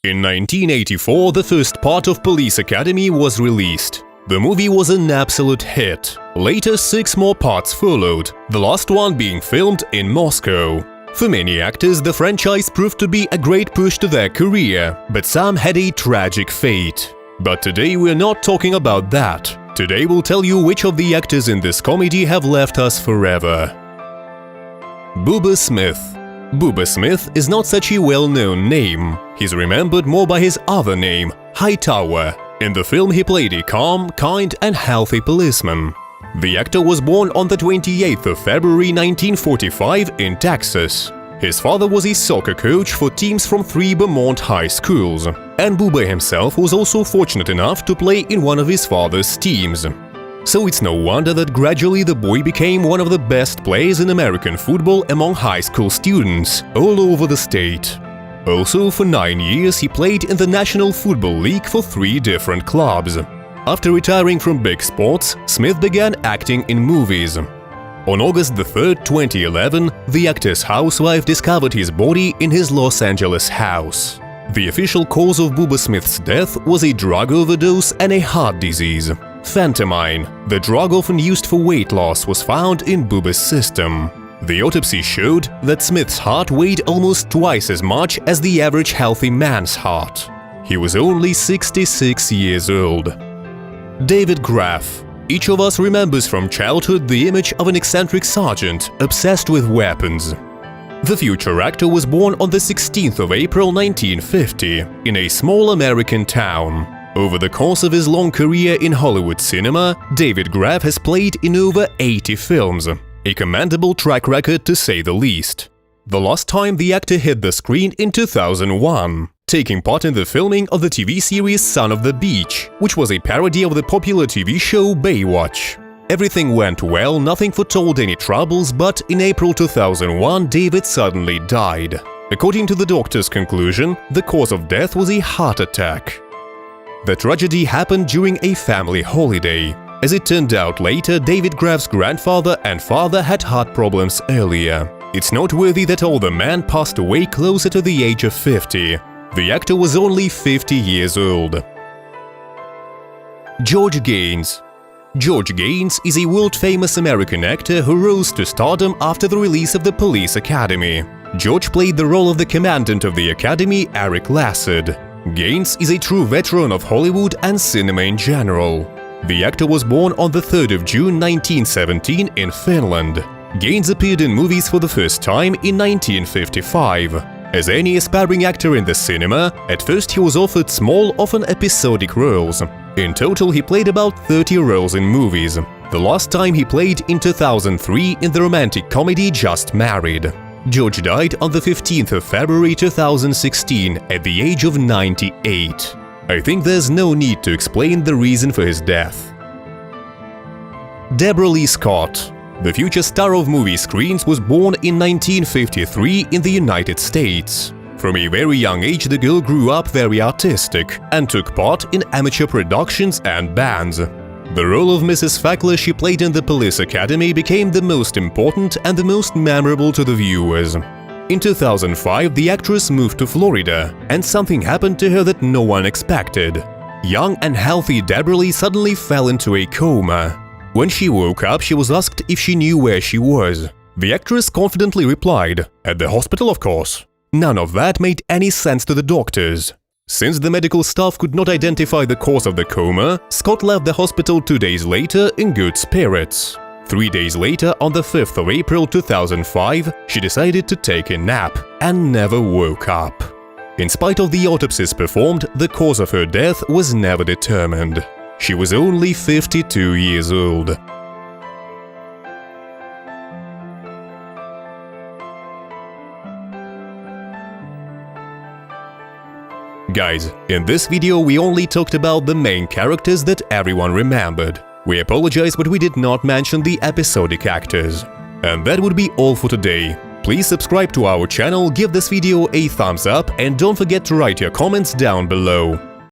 In 1984, the first part of Police Academy was released. The movie was an absolute hit. Later, 6 more parts followed, the last one being filmed in Moscow. For many actors, the franchise proved to be a great push to their career, but some had a tragic fate. But today we're not talking about that. Today we'll tell you which of the actors in this comedy have left us forever. Bubba Smith. Bubba Smith is not such a well-known name. He's remembered more by his other name, Hightower. In the film he played a calm, kind and healthy policeman. The actor was born on the 28th of February 1945 in Texas. His father was a soccer coach for teams from 3 Vermont high schools, and Bubba himself was also fortunate enough to play in one of his father's teams. So it's no wonder that gradually the boy became one of the best players in American football among high school students all over the state. Also, for 9 years he played in the National Football League for 3 different clubs. After retiring from big sports, Smith began acting in movies. On August 3, 2011, the actor's housewife discovered his body in his Los Angeles house. The official cause of Bubba Smith's death was a drug overdose and a heart disease. Phentermine, the drug often used for weight loss, was found in Bubba's system. The autopsy showed that Smith's heart weighed almost twice as much as the average healthy man's heart. He was only 66 years old. David Graff. Each of us remembers from childhood the image of an eccentric sergeant obsessed with weapons. The future actor was born on the 16th of April 1950 in a small American town. Over the course of his long career in Hollywood cinema, David Graff has played in over 80 films, a commendable track record to say the least. The last time the actor hit the screen in 2001, taking part in the filming of the TV series Son of the Beach, which was a parody of the popular TV show Baywatch. Everything went well, nothing foretold any troubles, but in April 2001, David suddenly died. According to the doctor's conclusion, the cause of death was a heart attack. The tragedy happened during a family holiday. As it turned out later, David Graff's grandfather and father had heart problems earlier. It's noteworthy that older man passed away closer to the age of 50. The actor was only 50 years old. George Gaines. George Gaines is a world-famous American actor who rose to stardom after the release of the Police Academy. George played the role of the commandant of the academy, Eric Lassard. Gaines is a true veteran of Hollywood and cinema in general. The actor was born on the 3rd of June 1917 in Finland. Gaines appeared in movies for the first time in 1955. As any aspiring actor in the cinema, at first he was offered small, often episodic roles. In total, he played about 30 roles in movies. The last time he played in 2003 in the romantic comedy Just Married. George died on the 15th of February 2016 at the age of 98. I think there's no need to explain the reason for his death. Deborah Lee Scott. The future star of movie screens was born in 1953 in the United States. From a very young age, the girl grew up very artistic and took part in amateur productions and bands. The role of Mrs. Fackler she played in the Police Academy became the most important and the most memorable to the viewers. In 2005, the actress moved to Florida, and something happened to her that no one expected. Young and healthy Deborah Lee suddenly fell into a coma. When she woke up, she was asked if she knew where she was. The actress confidently replied, "At the hospital, of course." None of that made any sense to the doctors. Since the medical staff could not identify the cause of the coma, Scott left the hospital 2 days later in good spirits. 3 days later, on the 5th of April 2005, she decided to take a nap and never woke up. In spite of the autopsies performed, the cause of her death was never determined. She was only 52 years old. Guys, in this video we only talked about the main characters that everyone remembered. We apologize, but we did not mention the episodic actors. And that would be all for today. Please subscribe to our channel, give this video a thumbs up, and don't forget to write your comments down below.